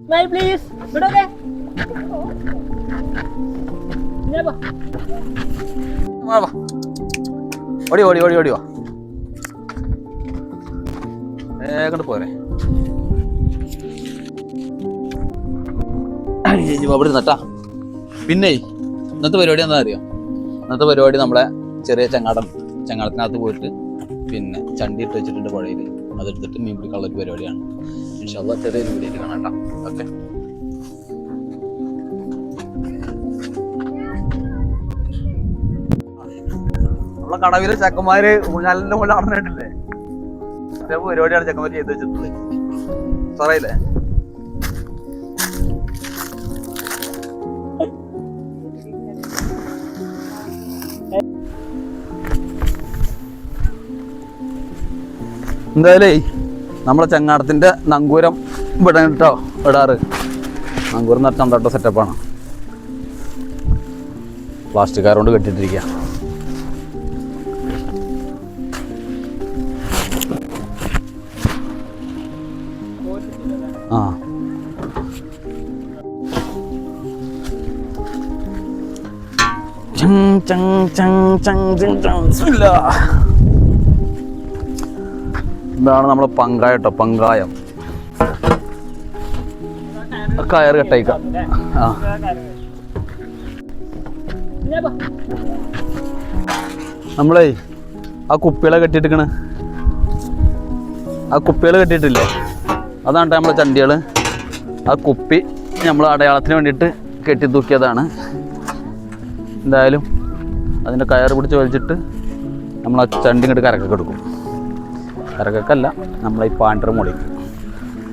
Please വിടോക്കെ ഓടി ഓടി ഓടി ഓടി വാ വേഗം പോരെ അവിടെ നട്ടാ. പിന്നെ ഇന്നത്തെ പരിപാടി എന്താ അറിയാം? ഇന്നത്തെ പരിപാടി നമ്മളെ ചെറിയ ചങ്ങാടത്തിനകത്ത് പോയിട്ട് പിന്നെ ചണ്ടി ഇട്ട് വെച്ചിട്ടുണ്ട് പുഴയിൽ, അതെടുത്തിട്ട് മീൻ പിടിക്കാനുള്ള ഒരു പരിപാടിയാണ്. ഇൻഷാ അല്ലാഹ് ചെറിയൊരു വീഡിയോ കാണാം കേട്ടോ. ഓക്കെ, നമ്മളെ കടവിലെ ചെക്കന്മാര് ഊഞ്ഞാലിന്റെ പോലെ നടന്നിട്ടില്ലേ, അതേ പരിപാടിയാണ് ചെക്കന്മാര് ചെയ്ത് വെച്ചിട്ടുള്ളത്. പറയില്ലേ എന്തായാലേ നമ്മളെ ചങ്ങാടത്തിന്റെ നങ്കൂരം ഇവിടെ കേട്ടോ ഇടാറ്. നങ്കൂരം നട്ടാട്ടോ സെറ്റപ്പാണ്. പ്ലാസ്റ്റിക് കാർ കൊണ്ട് കെട്ടിട്ടിരിക്കുക. ആ ഇതാണ് നമ്മളെ പങ്കായ കേട്ടോ, പങ്കായം. കയറ് കെട്ടയിക്ക. ആ നമ്മളേ ആ കുപ്പികളെ കെട്ടിയിട്ടിക്കണ്, ആ കുപ്പികൾ കെട്ടിയിട്ടില്ലേ, അതാണ് നമ്മളെ ചണ്ടികൾ. ആ കുപ്പി നമ്മൾ അടയാളത്തിന് വേണ്ടിയിട്ട് കെട്ടി തൂക്കിയതാണ്. എന്തായാലും അതിൻ്റെ കയറ് പിടിച്ച് വലിച്ചിട്ട് നമ്മൾ ആ ചണ്ടി ഇങ്ങോട്ട് കരക്കൊക്കെ എടുക്കും. കരക്കൊക്കല്ല, നമ്മളെ ഈ പാണ്ടർ മുളിക്കും.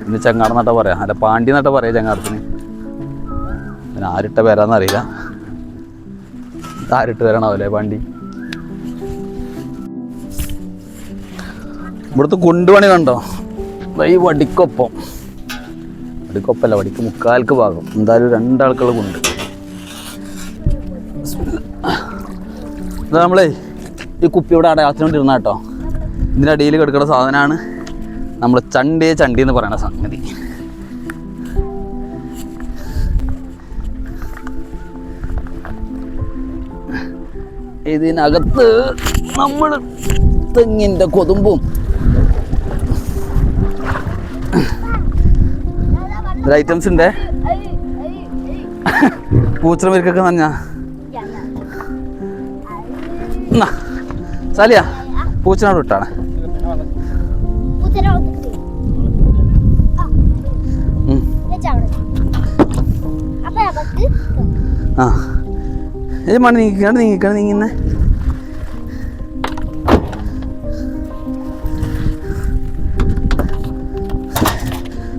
ഇന്ന് ചെങ്ങാടം നട്ടാ പറയാം, അല്ല പാണ്ടി നട്ടാ പറയാം ചെങ്ങാടത്തിന്. പിന്നെ ആരിട്ട പേരാന്നറിയില്ല, ആരിട്ട് വരണാവല്ലേ പാണ്ടി. ഇവിടുത്തെ കൊണ്ടുപണി കണ്ടോ, ഈ വടിക്കൊപ്പം, വടിക്കൊപ്പല്ല വടിക്ക് മുക്കാൽക്ക് ഭാഗം, എന്തായാലും രണ്ടാൾക്കുള്ള കൊണ്ട്. ഇത് നമ്മളേ ഈ കുപ്പിയുടെ അടയാളത്തിനോണ്ടിരുന്ന കേട്ടോ. ഇതിൻ്റെ അടിയിൽ കിടക്കുന്ന സാധനമാണ് നമ്മൾ ചണ്ടി എന്ന് പറയുന്ന സംഗതി. ഇതിനകത്ത് നമ്മൾ തെങ്ങിൻ്റെ കൊതുമ്പും ഐറ്റംസ് ഉണ്ട്. പൂച്ചറ മരിക്കൊക്കെ നഞ്ഞാ സാലിയ പൂച്ചനോട് വിട്ടാണ്. ആ ഇത് മണി നീങ്ങിന്നെ.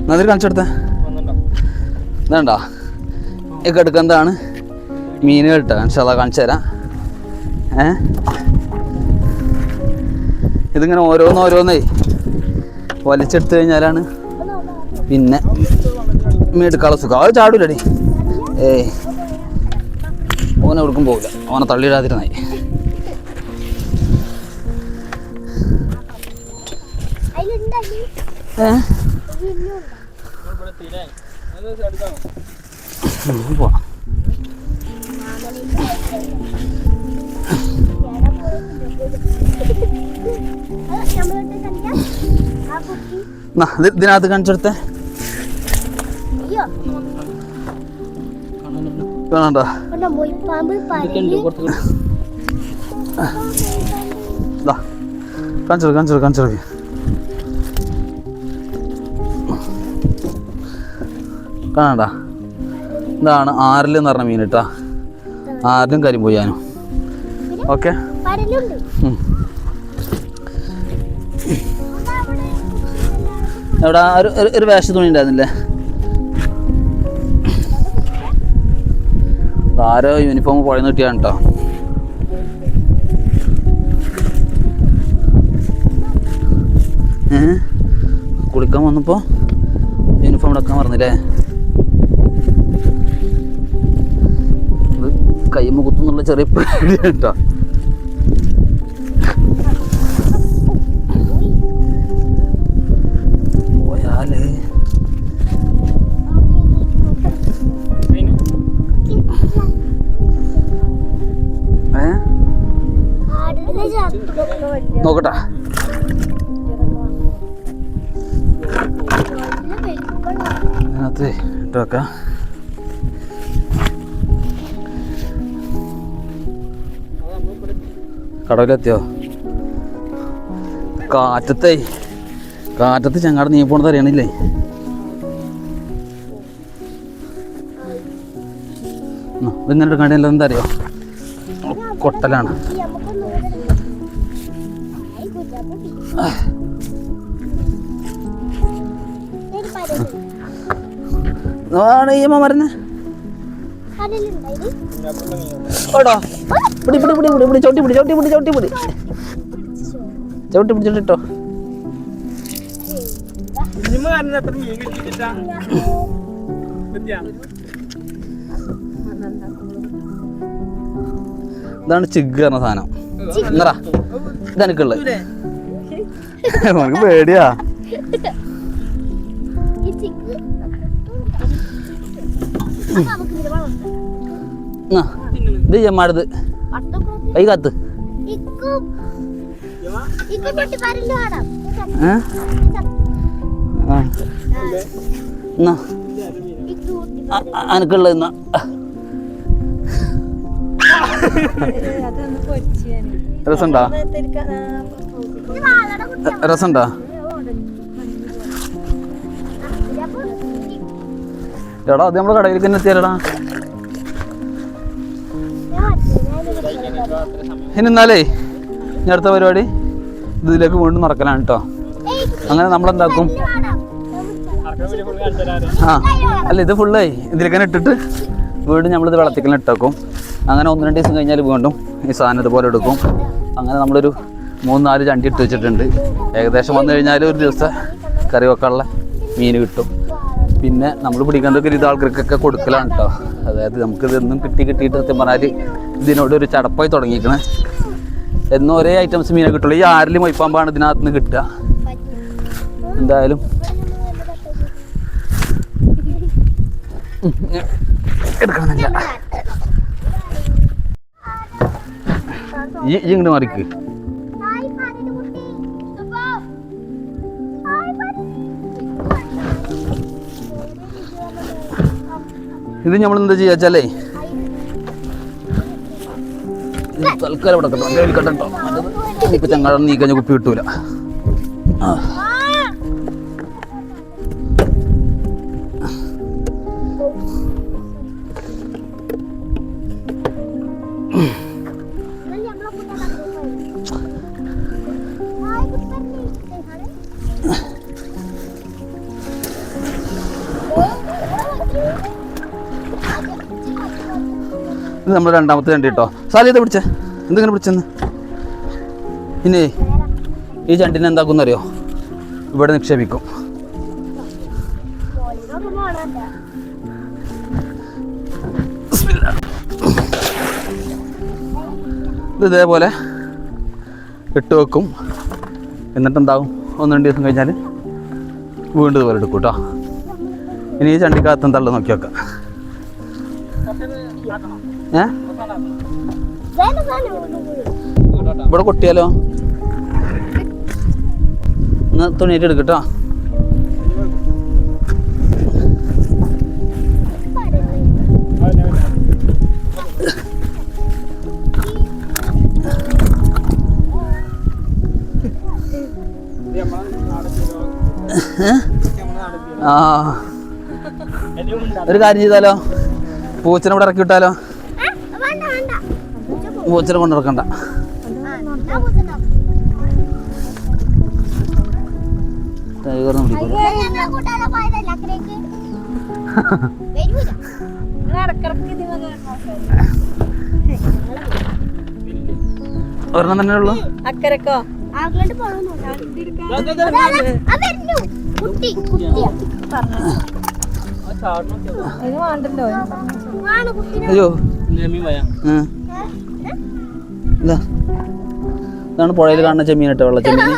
നദിൽ കാണിച്ചെടുത്ത ഇതാണ്ടോ ഒക്കെ എടുക്കുന്നതാണ് മീനുകൾ ഇട്ട കാണിച്ചു തരാം. ഇതിങ്ങനെ ഓരോന്നോരോന്നേ വലിച്ചെടുത്ത് കഴിഞ്ഞാലാണ് പിന്നെ മീൻ എടുക്കാനുള്ള സുഖം. അത് ചാടൂലടി, ഓനെ എവിടേക്കും പോകില്ല, ഓനെ തള്ളിയിടാതിരുന്നായി. പോവാം. ഇതിനകത്ത് കാണിച്ചെടുത്തേ കാണണ്ട. കാണിച്ചെടുക്ക കാണണ്ട. ഇതാണ് ആരലെന്ന് പറഞ്ഞ മീൻ കേട്ടാ, ആരലും കരിമ്പോയാനും. ഓക്കെ, എവിടെ ഒരു വേഷ തുണി ഉണ്ടായിരുന്നില്ലേ, ആരോ യൂണിഫോം പുഴന്ന് കിട്ടിയാണ് കേട്ടോ. കുളിക്കാൻ വന്നപ്പോ യൂണിഫോം എടുക്കാൻ പറഞ്ഞില്ലേ, കയ്യുമ്മ കുത്തുന്നുള്ള ചെറിയ പേടി കേട്ടോ. പോയാല് നോക്കട്ടെ. അതിനകത്ത് ഇട്ട് വെക്കാം. കടവിലെത്തിയോ? കാറ്റത്ത് ചങ്ങാട് നീ പോണത് അറിയണില്ലേ? ഇതിങ്ങനെ എടുക്കാണ്ടില്ല. എന്താ അറിയോ, കൊട്ടലാണ്. മരുന്ന് ഓടോ പിടി പിടി പിടി പിടി പിടി ചവിട്ടി പിടി ചവിട്ടി പിടി ചവിട്ടി പിടി ചവിട്ടി പിടിച്ചിട്ടോ. ഇതാണ് ചിഗ് പറഞ്ഞ സാധനം. എന്നറാ ഇതെനിക്കുള്ളത്. നമുക്ക് പേടിയാ. ഇത് ചെമ്മാടത് കൈ കാത്ത്. അനക്കുള്ളത് എന്നാ രസണ്ടാ? രസണ്ടാ? എടാ അത് നമ്മളെ കടയിലേക്ക് തന്നെ എത്തിയാലടാ. ഇനി എന്നാലേ ഇനി അടുത്ത പരിപാടി ഇതിലേക്ക് വീണ്ടും നടക്കലാണ് കേട്ടോ. അങ്ങനെ നമ്മളെന്താക്കും, അല്ല ഇത് ഫുള്ളേ ഇതിലേക്ക് ഇട്ടിട്ട് വീണ്ടും നമ്മളിത് വെള്ളത്തിക്കൽ ഇട്ടേക്കും. അങ്ങനെ 1-2 ദിവസം കഴിഞ്ഞാൽ വീണ്ടും ഈ സാധനം ഇതുപോലെ എടുക്കും. അങ്ങനെ നമ്മളൊരു 3-4 ചണ്ടി ഇട്ട് വെച്ചിട്ടുണ്ട്. ഏകദേശം വന്നു കഴിഞ്ഞാൽ ഒരു ദിവസം കറി വെക്കാനുള്ള മീൻ കിട്ടും. പിന്നെ നമ്മൾ പിടിക്കുന്നതൊക്കെ ഇത് ആൾക്കാർക്കൊക്കെ കൊടുക്കലാണ് കേട്ടോ. അതായത് നമുക്കിതൊന്നും കിട്ടിയിട്ട് സത്യം പറഞ്ഞാൽ ഇതിനോട് ഒരു ചടപ്പായി തുടങ്ങിയിരിക്കണേ. എന്നും ഒരേ ഐറ്റംസ് മീനെ കിട്ടുള്ളൂ. ഈ ആരിലും മൊയ്പ്പാമ്പാണ് ഇതിനകത്ത് നിന്ന് കിട്ടുക. എന്തായാലും എടുക്കണമെന്നില്ല. ഈ ഇങ്ങോട്ട് മാറിക്ക്. ഇത് നമ്മളെന്താ ചെയ്യാ വെച്ചാലേ തൽക്കാലം ഇവിടെ കേട്ടോ. ഇപ്പൊ ചങ്ങാടം നീ കഴിഞ്ഞ കുപ്പി കിട്ടൂല. ഇത് നമ്മൾ രണ്ടാമത്തെ ചണ്ടി കേട്ടോ. സാലി ഇത് പിടിച്ചേ. എന്തെങ്കിലും പിടിച്ചെന്ന്. ഇനി ഈ ചണ്ടിനെ എന്താക്കും അറിയോ, ഇവിടെ നിക്ഷേപിക്കും. ഇത് ഇതേപോലെ ഇട്ട് വെക്കും. എന്നിട്ട് എന്താകും, 1-2 ദിവസം കഴിഞ്ഞാൽ വീണ്ടും ഇതുപോലെ എടുക്കും കേട്ടോ. ഇനി ഈ ചണ്ടിക്കകത്തും തള്ളു നോക്കി വെക്കാം. ഇവിടെ കൊട്ടിയാലോ? എന്നാ തുണിയിട്ട് എടുക്കട്ടോ. ആ ഒരു കാര്യം ചെയ്താലോ, പൂച്ചനെ ഇവിടെ ഇറക്കി വിട്ടാലോ? പൂച്ചനെ കൊണ്ടിറക്കണ്ട. ഒരെണ്ണം തന്നെ ഉള്ളു. അയ്യോ ഇതാണ് പുഴയിൽ കാണുന്ന ചെമ്മീൻ കേട്ടോ. വെള്ള ചെമ്മീൻ.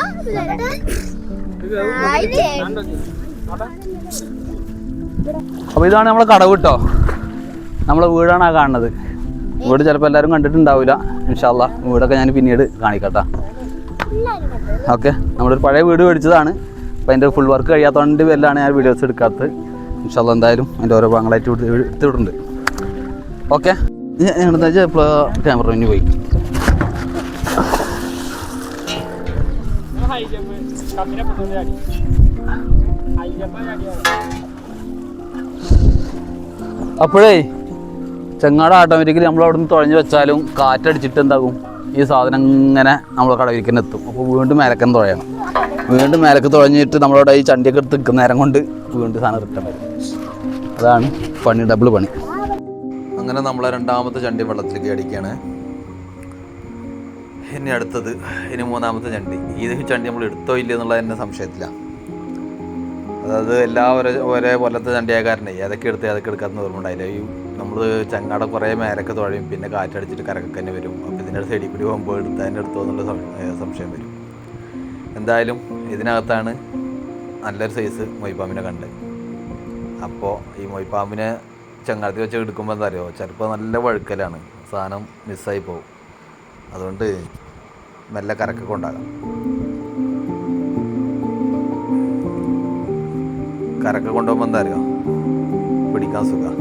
അപ്പൊ ഇതാണ് നമ്മളെ കടവ് കേട്ടോ. നമ്മളെ വീടാണ് ആ കാണുന്നത്. വീട് ചിലപ്പോൾ എല്ലാവരും കണ്ടിട്ടുണ്ടാവില്ല. ഇൻഷാ അല്ലാഹ് വീടൊക്കെ ഞാൻ പിന്നീട് കാണിക്കട്ടാ. ഓക്കെ, നമ്മളൊരു പഴയ വീട് മേടിച്ചതാണ്. അപ്പോൾ അതിൻ്റെ ഫുൾ വർക്ക് കഴിയാത്തതുകൊണ്ട് പേരിലാണ് ഞാൻ വീഡിയോസ് എടുക്കാത്തത്. ഇൻഷാ അല്ലാഹ് എന്തായാലും അതിൻ്റെ ഓരോ ഭാഗങ്ങളായിട്ട് എടുത്തിട്ടുണ്ട്. ഓക്കെ, എന്താ വെച്ചാൽ ഇപ്പോൾ ക്യാമറ മുന്നിൽ പോയി. അപ്പോഴേ ചെങ്ങാട് ഓട്ടോമാറ്റിക്കലി നമ്മൾ അവിടെ നിന്ന് തുഴഞ്ഞ് വെച്ചാലും കാറ്റടിച്ചിട്ട് എന്താകും, ഈ സാധനം ഇങ്ങനെ നമ്മൾ കടവിരിക്കാൻ എത്തും. അപ്പോൾ വീണ്ടും മേലക്കം തുഴയണം. വീണ്ടും മേലക്ക് തുഴഞ്ഞിട്ട് നമ്മളവിടെ ഈ ചണ്ടിയൊക്കെ എടുത്ത് നിൽക്കുന്ന നേരം കൊണ്ട് വീണ്ടും സാധനം റിട്ടേൺ വരും. അതാണ് പണി, ഡബിൾ പണി. അങ്ങനെ നമ്മളെ രണ്ടാമത്തെ ചണ്ടി വെള്ളത്തിലേക്ക് അടിക്കുകയാണ്. ഇനി അടുത്തത്, ഇനി മൂന്നാമത്തെ ചണ്ടി. ഈ ചണ്ടി നമ്മൾ എടുത്തോ ഇല്ല എന്നുള്ളത് തന്നെ സംശയത്തില്ല. അതായത് ഒരേ പോലത്തെ ചണ്ടിയായ കാരണേ ഏതൊക്കെ എടുക്കാത്ത ഓർമ്മ. ഈ നമ്മൾ ചങ്ങാട കുറേ മേലൊക്കെ തുഴയും, പിന്നെ കാറ്റടിച്ചിട്ട് കരക്കൊക്കെ തന്നെ വരും. അപ്പോൾ ഇതിൻ്റെ സൈഡിൽ കൂടി പോകുമ്പോൾ അതിൻ്റെ എടുത്തോ എന്നുള്ള സംശയം വരും. എന്തായാലും ഇതിനകത്താണ് നല്ലൊരു സൈസ് മൊയ്പ്പാമ്പിനെ കണ്ടത്. അപ്പോൾ ഈ മൊയ്പ്പാമ്പിനെ ചങ്ങാടത്തിൽ വെച്ച് എടുക്കുമ്പോൾ എന്താ അറിയുമോ, ചിലപ്പോൾ നല്ല വഴുക്കലാണ്, സാധനം മിസ്സായി പോകും. അതുകൊണ്ട് മെല്ലെ കരക്കൊക്കെ ഉണ്ടാകാം. കരക്ക് കൊണ്ടുപോകുമ്പോൾ എന്താ അറിയുമോ, പിടിക്കാൻ സുഖം.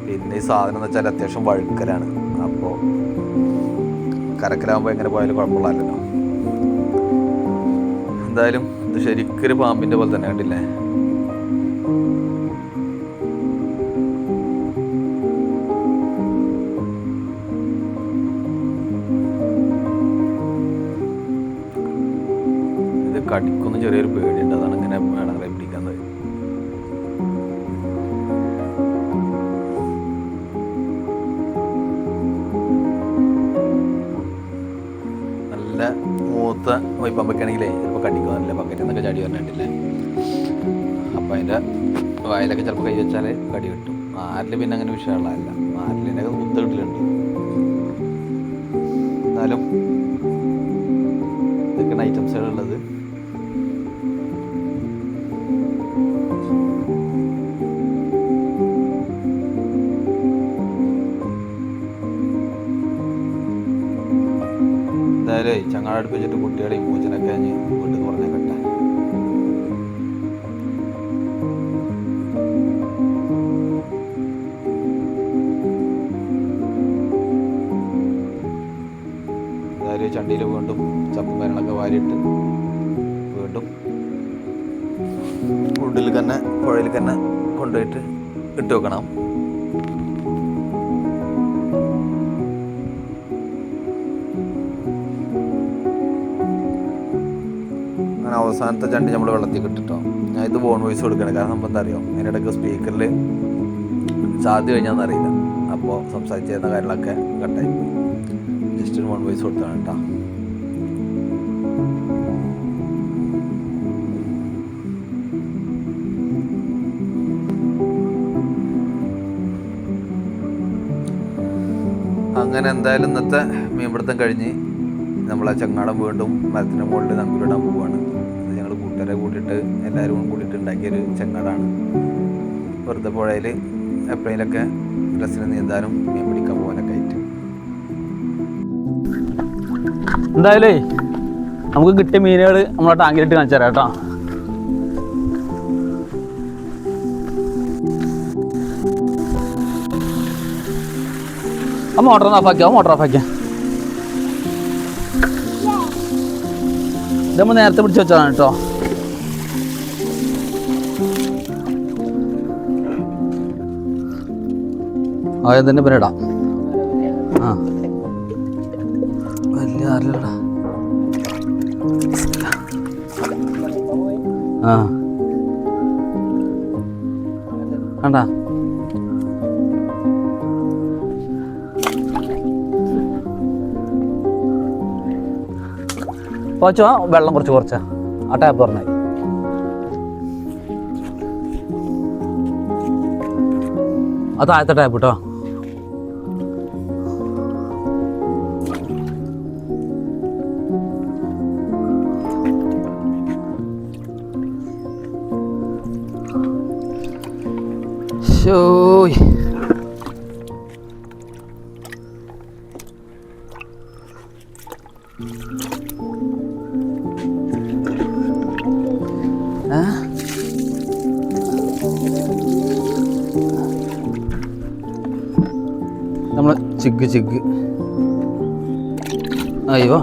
പിന്നെ ഈ സാധനം എന്ന് വെച്ചാൽ അത്യാവശ്യം വഴുക്കലാണ്. അപ്പോൾ കരക്കിലാകുമ്പോൾ എങ്ങനെ പോയാലും കുഴപ്പമുള്ളതല്ലോ. എന്തായാലും ഇത് ശരിക്കൊരു പാമ്പിൻ്റെ പോലെ തന്നെ കണ്ടില്ലേ. ഇത് കടിക്കുന്ന ചെറിയൊരു പേടിയുണ്ട്, അതാണ് ഇങ്ങനെ വേണമെങ്കിൽ പിടിക്കുന്നത്. നല്ല മൂത്ത മൊയ്പ്പാമ്പൊക്കെയാണെങ്കിലേ ചിലപ്പോൾ കടിക്കുക, നല്ല ബക്കറ്റിൽ നിന്നൊക്കെ ചാടി പറഞ്ഞിട്ടില്ലേ. അപ്പം അതിൻ്റെ വായിലൊക്കെ ചിലപ്പോൾ കൈ വെച്ചാൽ കടി കിട്ടും. ആരിൽ പിന്നെ അങ്ങനെ വിഷയമുള്ളതല്ല, ആരിലിൻ്റെ കുത്ത് കിട്ടലുണ്ട്. എന്നാലും ഇതൊക്കെയാണ് ഐറ്റംസുകളുള്ളത്. എന്തായാലും ചങ്ങാട് അടുപ്പിച്ചിട്ട് കുട്ടികളെയും പൂച്ചനൊക്കെ കഴിഞ്ഞ് വീട്ടിൽ പറഞ്ഞേക്കട്ടെ. എന്തായാലും ചണ്ടിയിൽ വീണ്ടും ചപ്പും മരണമൊക്കെ വാരിയിട്ട് വീണ്ടും ഉള്ളിൽ തന്നെ പുഴയിൽ തന്നെ കൊണ്ടുപോയിട്ട് ഇട്ട് വെക്കണം. അവസാനത്തെ ചണ്ടി നമ്മൾ വെള്ളത്തിൽ കിട്ടിട്ടോ. ഞാൻ ഇത് ഫോൺ വോയിസ് കൊടുക്കണം, കാരണം എന്താ അറിയോ, അതിനിടയ്ക്ക് സ്പീക്കറിൽ ചാർജ് കഴിഞ്ഞാന്നറിയില്ല. അപ്പോൾ സംസാരിച്ച് തരുന്ന കാര്യങ്ങളൊക്കെ കട്ടായി പോയി. ജസ്റ്റ് ഒരു ഫോൺ വോയിസ് കൊടുത്താണ് കേട്ടോ. അങ്ങനെ എന്തായാലും ഇന്നത്തെ മീൻപിടുത്തം കഴിഞ്ഞ് നമ്മളെ ചങ്ങാടം വീണ്ടും മരത്തിൻ്റെ മുകളിൽ നങ്കൂരിടാൻ പോവുകയാണ്. ഇത് ഞങ്ങൾ കൂട്ടുകാരെ കൂട്ടിയിട്ട് എല്ലാവരും കൂട്ടിയിട്ട് ഉണ്ടാക്കിയൊരു ചങ്ങാടാണ്. വെറുതെ പുഴയിൽ എപ്പോഴേലൊക്കെ ഡ്രസ്സിന് നീന്താനും മീൻ പിടിക്കാൻ പോകാനൊക്കെ ആയിട്ട്. എന്തായാലേ നമുക്ക് കിട്ടിയ മീനുകൾ നമ്മളെ ടാങ്കിലിട്ട് കാണിച്ചു തരാം കേട്ടോ. ആ മോട്ടർ ഓഫാക്കിയാ ഇത് നമ്മൾ നേരത്തെ പിടിച്ച് വെച്ചതാണ് കേട്ടോ. ആദ്യം തന്നെ പിന്നെ ഇടാം. ആ വലിയ ആരില്ലടാ. ആ കണ്ടാ പോച്ചോ, വെള്ളം കുറച്ചാ ആ ടാപ്പ് പറഞ്ഞാൽ. അത് താഴത്തെ ടാപ്പ് കേട്ടോ. ചിഗ് അയ്യോ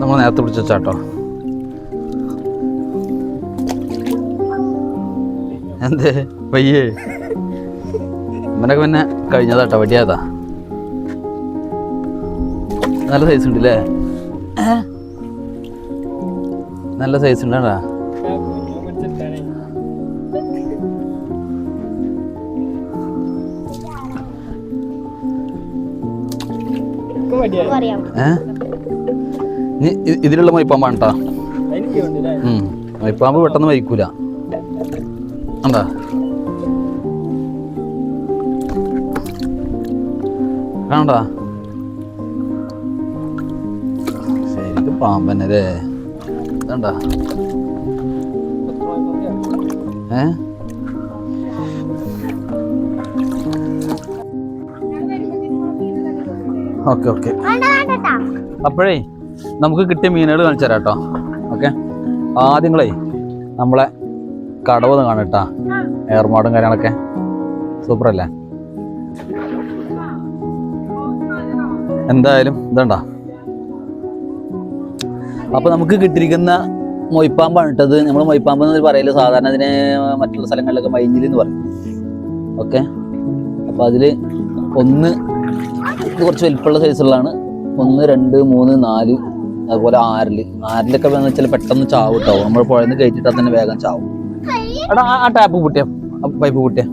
നമ്മൾ നേരത്തെ പിടിച്ച ചാട്ടോ. എന്തേ വയ്യേ? ഇവനൊക്കെ പിന്നെ കഴിഞ്ഞതാട്ടോ, വടിയാതാ. നല്ല സൈസ് ഉണ്ട് അല്ലേ? നല്ല സൈസ് ഉണ്ടാ. ഇതിലുള്ള മൈപ്പാമ്പാണ് കേട്ടോ. മൈപ്പാമ്പ് പെട്ടെന്ന് മരിക്കൂല. എന്താ കാണണ്ടാ? ശരിക്കും പാമ്പന്നെ അല്ലേ? കണ്ടാ? Okay okay. അപ്പോഴേ നമുക്ക് കിട്ടിയ മീനുകൾ കാണിച്ചു തരാം കേട്ടോ. ഓക്കെ, ആദ്യങ്ങളേ നമ്മളെ കടവൊന്ന് കാണട്ടാ. ഏർമാടും കാര്യങ്ങളൊക്കെ സൂപ്പറല്ലേ? എന്തായാലും ഇതണ്ടാ. അപ്പോൾ നമുക്ക് കിട്ടിയിരിക്കുന്ന മൊയ്പ്പാമ്പാണ് ഇട്ടത്. നമ്മൾ മൊയ്പ്പാമ്പ് എന്ന് പറയില്ല, സാധാരണ അതിന് മറ്റുള്ള സ്ഥലങ്ങളിലൊക്കെ മൈഞ്ഞിൽ എന്ന് പറയും. ഓക്കെ, അപ്പോൾ അതിൽ ഒന്ന് കുറച്ച് വലിപ്പമുള്ള സൈസുള്ളതാണ്. 1, 2, 3, 4, അതുപോലെ 6-ലൊക്കെ എന്ന് വെച്ചാൽ പെട്ടെന്ന് ചാവും കേട്ടോ. നമ്മൾ പുഴയിൽ നിന്ന് കയറ്റിട്ടാൽ തന്നെ വേഗം ചാവും. എടാ ആ ടാപ്പ് പൊട്ടിയ, പൈപ്പ് പൊട്ടിയ.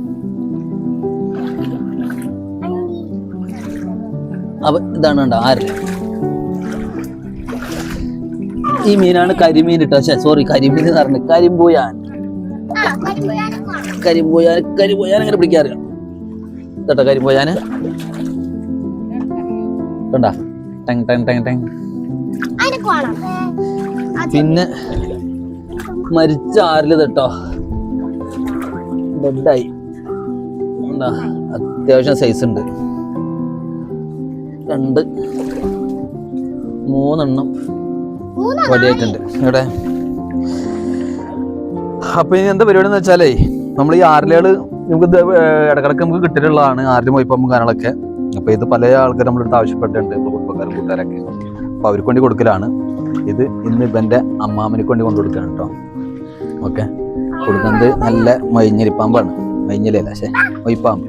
അപ്പൊ ഇതാണ് കണ്ടോ 6. ഈ മീനാണ് കരിമീൻ ഇട്ടോ. സോറി, കരിമീൻ എന്ന് പറഞ്ഞു, കരിമ്പൂയാൻ അങ്ങനെ പിടിക്കാറില്ല കേട്ടോ. കരിമ്പോയാന് കണ്ടാ, ടെങ് ടെങ് ടെങ് ടെങ്. പിന്നെ മരിച്ച 6 കേട്ടോ, ബെഡായി. അത്യാവശ്യം സൈസ് ഉണ്ട്. 2, 3 എണ്ണം വടിയായിട്ടുണ്ട് ഇവിടെ. അപ്പൊ ഇനി എന്താ പരിപാടി എന്ന് വെച്ചാലേ, നമ്മൾ ഈ 6 നമുക്ക് ഇടക്കിടക്ക് നമുക്ക് കിട്ടിയിട്ടുള്ളതാണ്. 6 മൊയ്പ്പാമ്പും കാര്യങ്ങളൊക്കെ. അപ്പൊ ഇത് പല ആൾക്കാർ നമ്മളടുത്ത് ആവശ്യപ്പെട്ടിട്ടുണ്ട്, കുടുംബക്കാരും കൂട്ടുകാരൊക്കെ. അപ്പൊ അവർക്ക് വേണ്ടി കൊടുക്കലാണ് ഇത്. ഇന്ന് ഇവന്റെ അമ്മാമനിക്ക് വേണ്ടി കൊണ്ടു കൊടുക്കുകയാണ് കേട്ടോ. ഓക്കെ, കൊടുക്കുന്നത് നല്ല മൈഞ്ഞരിപ്പാമ്പാണ്. മൈഞ്ഞലല്ല, പക്ഷേ മൊയ്പ്പാമ്പ്.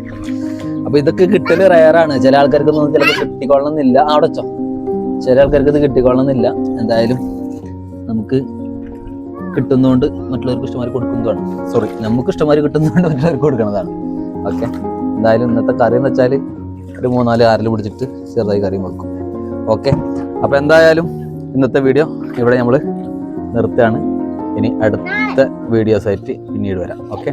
അപ്പൊ ഇതൊക്കെ കിട്ടല് റയറാണ്. ചില ആൾക്കാർക്കൊന്നും ചിലപ്പോൾ കിട്ടിക്കൊള്ളണമെന്നില്ല. അവിടെ വെച്ചോ, ചില ആൾക്കാർക്ക് ഇത് കിട്ടിക്കൊള്ളണമെന്നില്ല. എന്തായാലും നമുക്ക് കിട്ടുന്നതുകൊണ്ട് മറ്റുള്ളവർക്ക് ഇഷ്ടമാരി കൊടുക്കുന്നതാണ്. സോറി, നമുക്ക് ഇഷ്ടമാരി കിട്ടുന്നതുകൊണ്ട് മറ്റുള്ളവർക്ക് കൊടുക്കുന്നതാണ്. ഓക്കെ, എന്തായാലും ഇന്നത്തെ കറി എന്ന് വെച്ചാൽ ഒരു 3-4 6 പിടിച്ചിട്ട് ചെറുതായി കറിയും വെക്കും. ഓക്കെ, അപ്പോൾ എന്തായാലും ഇന്നത്തെ വീഡിയോ ഇവിടെ നമ്മൾ നിർത്തുകയാണ്. ഇനി അടുത്ത വീഡിയോസ് ആയിട്ട് പിന്നീട് വരാം. ഓക്കെ.